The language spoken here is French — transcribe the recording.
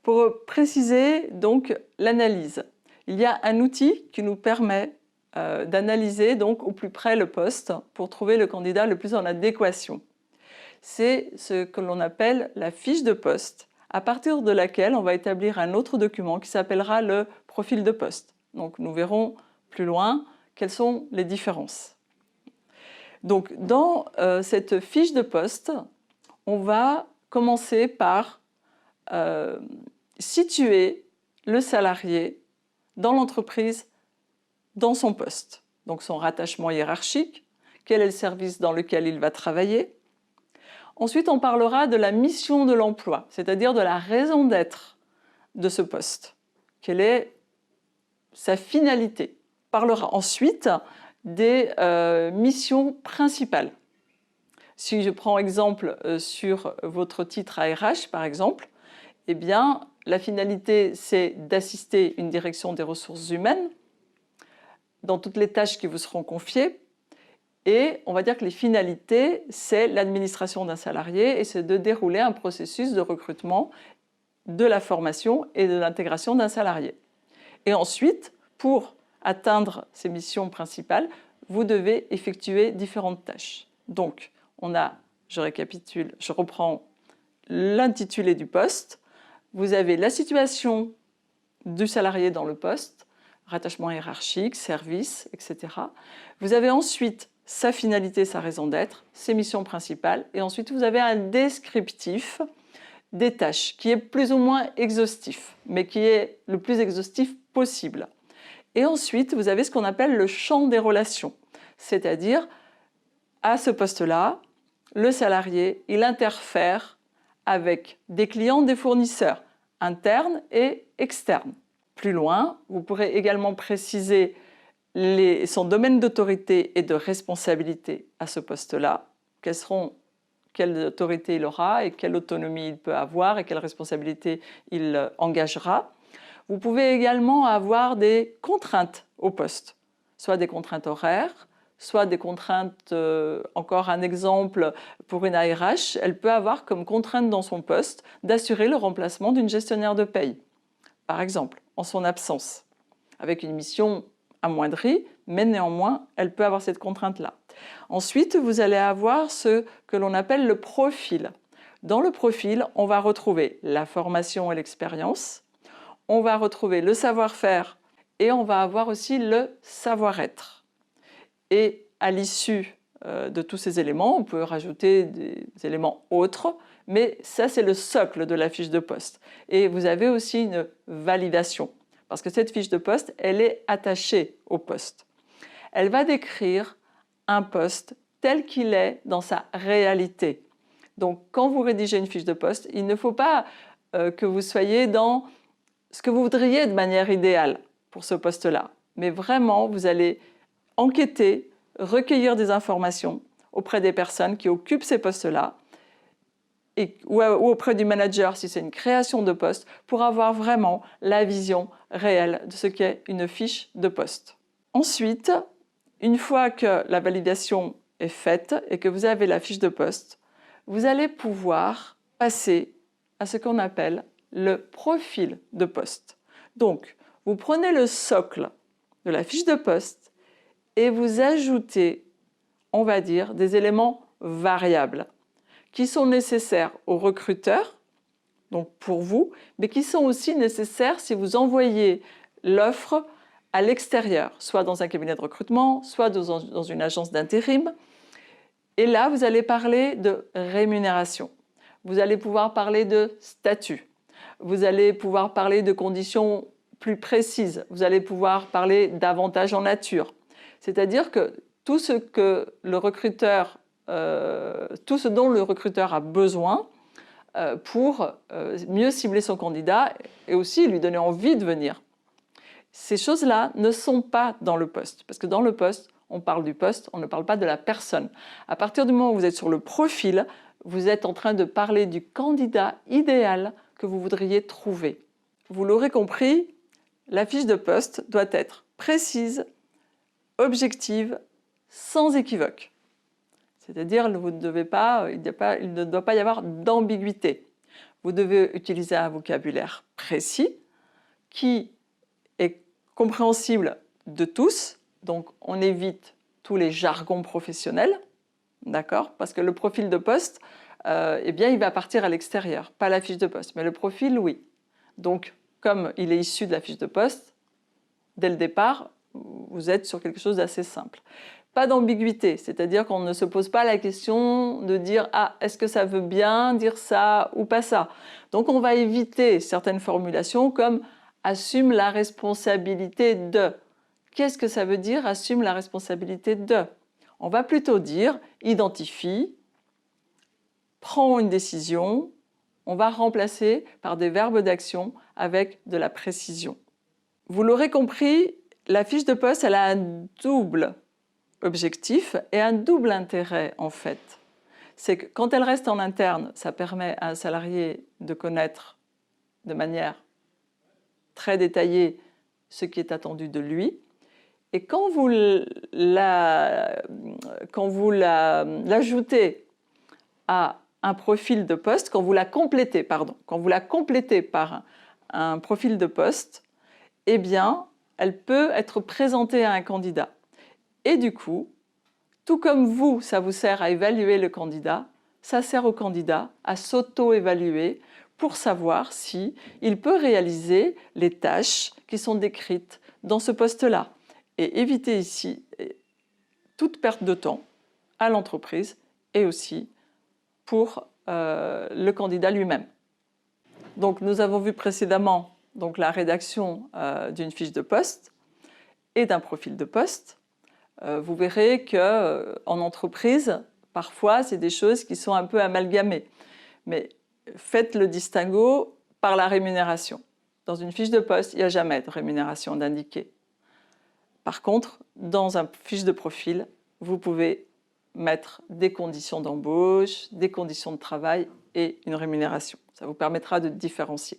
Pour préciser donc l'analyse, il y a un outil qui nous permet d'analyser donc au plus près le poste pour trouver le candidat le plus en adéquation. C'est ce que l'on appelle la fiche de poste, à partir de laquelle on va établir un autre document qui s'appellera le profil de poste. Donc nous verrons plus loin quelles sont les différences. Donc dans cette fiche de poste, on va commencer par situer le salarié dans l'entreprise, dans son poste. Donc son rattachement hiérarchique, quel est le service dans lequel il va travailler. Ensuite, on parlera de la mission de l'emploi, c'est-à-dire de la raison d'être de ce poste. Quelle est sa finalité? On parlera ensuite des missions principales. Si je prends exemple sur votre titre ARH, par exemple, eh bien, la finalité, c'est d'assister une direction des ressources humaines dans toutes les tâches qui vous seront confiées. Et on va dire que les finalités, c'est l'administration d'un salarié et c'est de dérouler un processus de recrutement, de la formation et de l'intégration d'un salarié. Et ensuite, pour atteindre ces missions principales, vous devez effectuer différentes tâches. Donc, on a, je récapitule, je reprends l'intitulé du poste. Vous avez la situation du salarié dans le poste, rattachement hiérarchique, service, etc. Vous avez ensuite sa finalité, sa raison d'être, ses missions principales, et ensuite vous avez un descriptif des tâches qui est plus ou moins exhaustif, mais qui est le plus exhaustif possible. Et ensuite, vous avez ce qu'on appelle le champ des relations, c'est-à-dire, à ce poste-là, le salarié, il interfère avec des clients, des fournisseurs, internes et externes. Plus loin, vous pourrez également préciser son domaine d'autorité et de responsabilité à ce poste-là, quelle autorité il aura et quelle autonomie il peut avoir et quelle responsabilité il engagera. Vous pouvez également avoir des contraintes au poste, soit des contraintes horaires, soit des contraintes, encore un exemple pour une ARH, elle peut avoir comme contrainte dans son poste d'assurer le remplacement d'une gestionnaire de paye, par exemple, en son absence, avec une mission amoindrie, mais néanmoins, elle peut avoir cette contrainte-là. Ensuite, vous allez avoir ce que l'on appelle le profil. Dans le profil, on va retrouver la formation et l'expérience, on va retrouver le savoir-faire et on va avoir aussi le savoir-être. Et à l'issue de tous ces éléments, on peut rajouter des éléments autres, mais ça, c'est le socle de la fiche de poste. Et vous avez aussi une validation, parce que cette fiche de poste, elle est attachée au poste. Elle va décrire un poste tel qu'il est dans sa réalité. Donc, quand vous rédigez une fiche de poste, il ne faut pas que vous soyez dans ce que vous voudriez de manière idéale pour ce poste-là. Mais vraiment, vous allez enquêter, recueillir des informations auprès des personnes qui occupent ces postes-là ou auprès du manager si c'est une création de poste pour avoir vraiment la vision réelle de ce qu'est une fiche de poste. Ensuite, une fois que la validation est faite et que vous avez la fiche de poste, vous allez pouvoir passer à ce qu'on appelle le profil de poste. Donc, vous prenez le socle de la fiche de poste et vous ajoutez, on va dire, des éléments variables qui sont nécessaires aux recruteurs, donc pour vous, mais qui sont aussi nécessaires si vous envoyez l'offre à l'extérieur, soit dans un cabinet de recrutement, soit dans une agence d'intérim. Et là, vous allez parler de rémunération. Vous allez pouvoir parler de statut. Vous allez pouvoir parler de conditions plus précises. Vous allez pouvoir parler d'avantages en nature. C'est-à-dire que tout ce dont le recruteur a besoin pour mieux cibler son candidat et aussi lui donner envie de venir. Ces choses-là ne sont pas dans le poste, parce que dans le poste, on parle du poste, on ne parle pas de la personne. À partir du moment où vous êtes sur le profil, vous êtes en train de parler du candidat idéal que vous voudriez trouver. Vous l'aurez compris, la fiche de poste doit être précise, objective, sans équivoque. C'est-à-dire, il ne doit pas y avoir d'ambiguïté. Vous devez utiliser un vocabulaire précis qui est compréhensible de tous. Donc, on évite tous les jargons professionnels, d'accord? Parce que le profil de poste, eh bien, il va partir à l'extérieur, pas la fiche de poste, mais le profil, oui. Donc, comme il est issu de la fiche de poste, dès le départ, vous êtes sur quelque chose d'assez simple. Pas d'ambiguïté, c'est-à-dire qu'on ne se pose pas la question de dire « Ah, est-ce que ça veut bien dire ça ou pas ça ?» Donc on va éviter certaines formulations comme « assume la responsabilité de ». Qu'est-ce que ça veut dire « assume la responsabilité de » On va plutôt dire « identifie »,« prend une décision », on va remplacer par des verbes d'action avec de la précision. Vous l'aurez compris, la fiche de poste, elle a un double objectif et un double intérêt en fait. C'est que quand elle reste en interne, ça permet à un salarié de connaître de manière très détaillée ce qui est attendu de lui. Et quand vous l'ajoutez à un profil de poste, quand vous la complétez par un profil de poste, eh bien, elle peut être présentée à un candidat. Et du coup, tout comme vous, ça vous sert à évaluer le candidat, ça sert au candidat à s'auto-évaluer pour savoir si il peut réaliser les tâches qui sont décrites dans ce poste-là. Et éviter ici toute perte de temps à l'entreprise et aussi pour le candidat lui-même. Donc nous avons vu précédemment donc, la rédaction d'une fiche de poste et d'un profil de poste. Vous verrez qu'en entreprise, parfois, c'est des choses qui sont un peu amalgamées. Mais faites le distinguo par la rémunération. Dans une fiche de poste, il n'y a jamais de rémunération d'indiquer. Par contre, dans une fiche de profil, vous pouvez mettre des conditions d'embauche, des conditions de travail et une rémunération. Ça vous permettra de différencier.